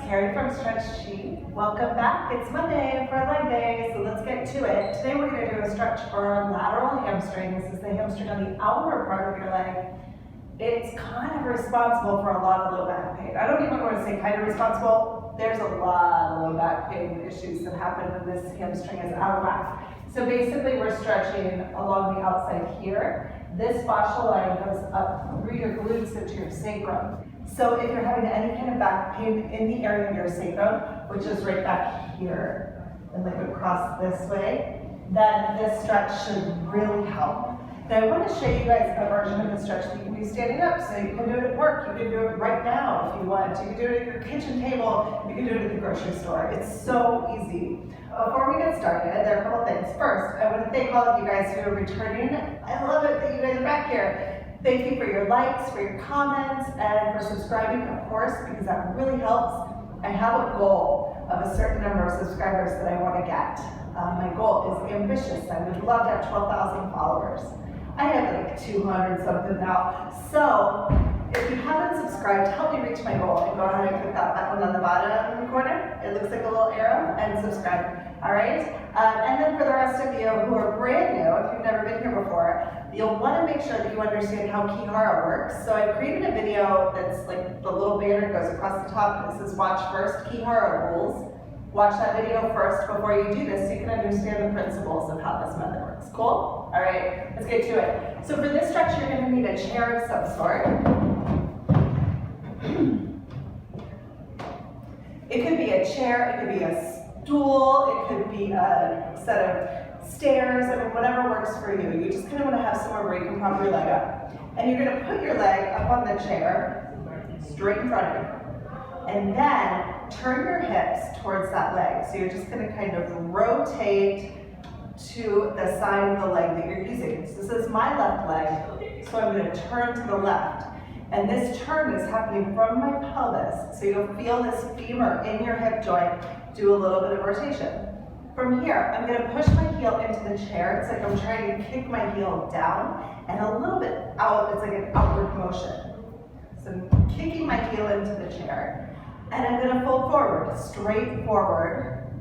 Carrie from Stretch Chi. Welcome back. It's Monday for leg day, so let's get to it. Today we're going to do a stretch for our lateral hamstring. This is the hamstring on the outer part of your leg. It's kind of responsible for a lot of low back pain. I don't even want to say kind of responsible. There's a lot of low back pain issues that happen when this hamstring is out of whack. So basically we're stretching along the outside here. This fascia line goes up through your glutes into your sacrum. So if you're having any kind of back pain in the area of your sacrum, which is right back here, and like across this way, then this stretch should really help. Now I want to show you guys a version of the stretch that you can do standing up. So you can do it at work, you can do it right now if you want. You can do it at your kitchen table, you can do it at the grocery store. It's so easy. Before we get started, there are a couple things. First, I want to thank all of you guys who are returning. I love it that you guys are back here. Thank you for your likes, for your comments, and for subscribing, of course, because that really helps. I have a goal of a certain number of subscribers that I want to get. My goal is ambitious. I would love to have 12,000 followers. I have like 200 something now. So if you haven't subscribed, help me reach my goal and go ahead and click that button on the bottom corner. It looks like a little arrow, and subscribe. All right? And then for the rest of you who are brand new, if you've never been here before, you'll want to make sure that you understand how Ki-Hara works. So I've created a video that's like the little banner goes across the top. It says watch first, Ki-Hara rules. Watch that video first before you do this so you can understand the principles of how this method works. Cool? All right, let's get to it. So for this stretch, you're going to need a chair of some sort. It could be a chair, it could be a stool, it could be a set of stairs, I mean, whatever works for you. You just kind of want to have somewhere where you can prop your leg up. And you're going to put your leg up on the chair, straight in front of you. And then turn your hips towards that leg. So you're just going to kind of rotate to the side of the leg that you're using. So this is my left leg, so I'm going to turn to the left. And this turn is happening from my pelvis. So you'll feel this femur in your hip joint do a little bit of rotation. From here, I'm going to push my heel into the chair. It's like I'm trying to kick my heel down and a little bit out. It's like an outward motion. So I'm kicking my heel into the chair. And I'm going to fold forward, straight forward,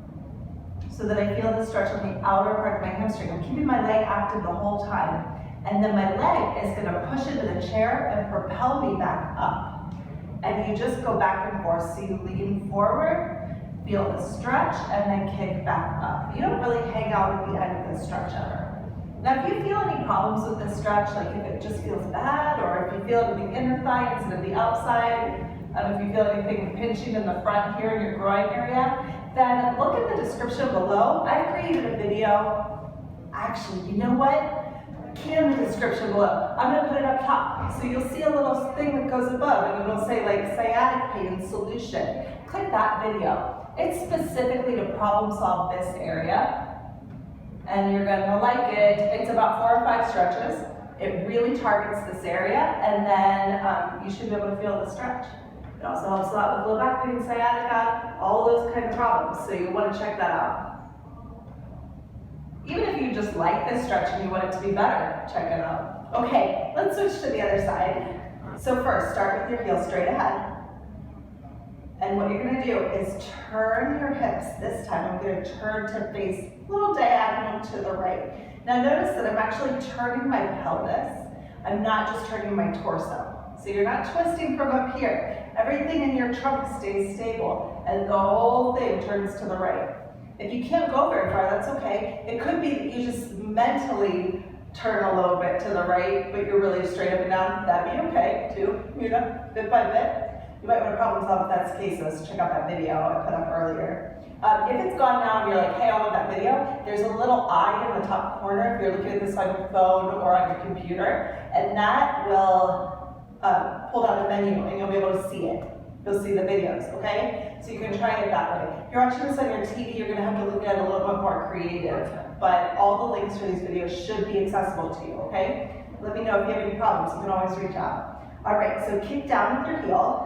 so that I feel the stretch on the outer part of my hamstring. I'm keeping my leg active the whole time. And then my leg is going to push into the chair and propel me back up. And you just go back and forth. So you lean forward, feel the stretch, and then kick back up. You don't really hang out at the end of the stretch ever. Now, if you feel any problems with this stretch, like if it just feels bad, or if you feel it in the inner thigh instead of the outside, if you feel anything pinching in the front here in your groin area, then look at the description below. I've created a video. Actually, you know what? In the description below. I'm going to put it up top. So you'll see a little thing that goes above, and it'll say like sciatic pain solution. Click that video. It's specifically to problem solve this area, and you're going to like it. It's about 4 or 5 stretches. It really targets this area, and then you should be able to feel the stretch. It also helps a lot with low back pain, sciatica, all those kind of problems. So you want to check that out. Even if you just like this stretch and you want it to be better, check it out. Okay, let's switch to the other side. So first, start with your heel straight ahead. And what you're going to do is turn your hips. This time I'm going to turn to face a little diagonal to the right. Now notice that I'm actually turning my pelvis. I'm not just turning my torso. So you're not twisting from up here. Everything in your trunk stays stable, and the whole thing turns to the right. If you can't go very far, that's okay. It could be that you just mentally turn a little bit to the right, but you're really straight up and down. That'd be okay too, you know, bit by bit. You might want to problem solve if that's the case, so check out that video I put up earlier. If it's gone now and you're like, hey, I want that video, there's a little eye in the top corner if you're looking at this on your phone or on your computer, and that will pull down a menu and you'll be able to see it. You'll see the videos, okay? So you can try it that way. If you're watching this on your TV, you're going to have to look at it a little bit more creative, but all the links for these videos should be accessible to you, okay? Let me know if you have any problems. You can always reach out. All right, so kick down with your heel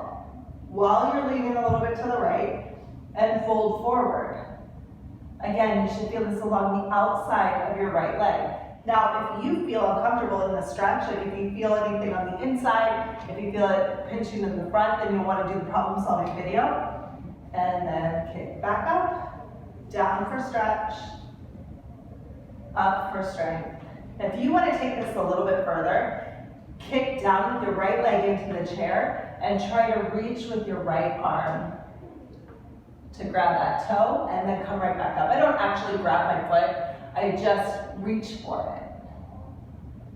while you're leaning a little bit to the right and fold forward. Again, you should feel this along the outside of your right leg. Now, if you feel uncomfortable in the stretch, like if you feel anything on the inside, if you feel it pinching in the front, then you'll want to do the problem solving video. and then kick back up, down for stretch, up for strength. If you want to take this a little bit further, kick down with your right leg into the chair and try to reach with your right arm to grab that toe and then come right back up. I don't actually grab my foot, I just reach for it.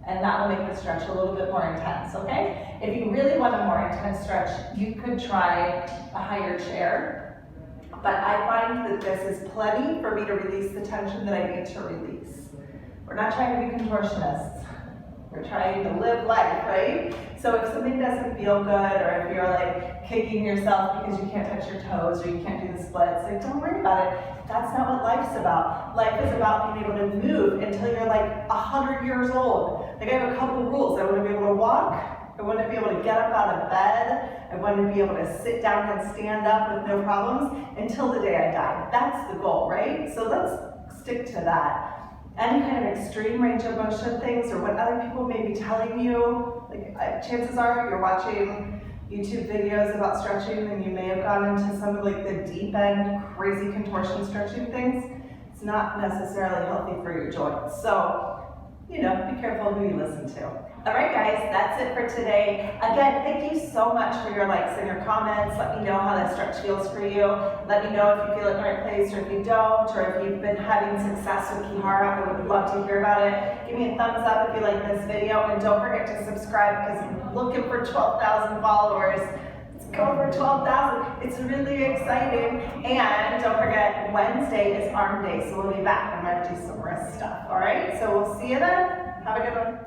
And that will make the stretch a little bit more intense, okay? If you really want a more intense stretch, you could try a higher chair. But I find that this is plenty for me to release the tension that I need to release. We're not trying to be contortionists. We're trying to live life, right? So if something doesn't feel good, or if you're like kicking yourself because you can't touch your toes or you can't do the splits, like don't worry about it. That's not what life's about. Life is about being able to move until you're like 100 years old. Like I have a couple rules. I want to be able to walk. I want to be able to get up out of bed. I want to be able to sit down and stand up with no problems until the day I die. That's the goal, right? So let's stick to that. Any kind of extreme range of motion things or what other people may be telling you, like chances are you're watching YouTube videos about stretching and you may have gone into some of like the deep end crazy contortion stretching things. It's not necessarily healthy for your joints. So, you know, be careful who you listen to. All right, guys, that's it for today. Again, thank you so much for your likes and your comments. Let me know how that stretch feels for you. Let me know if you feel in the right place or if you don't, or if you've been having success with Ki-Hara. I would love to hear about it. Give me a thumbs up if you like this video, and don't forget to subscribe because I'm looking for 12,000 followers. Let's go for 12,000. It's really exciting. And don't forget, Wednesday is arm day, so we'll be back. I'm going to do some wrist stuff. All right, so we'll see you then. Have a good one.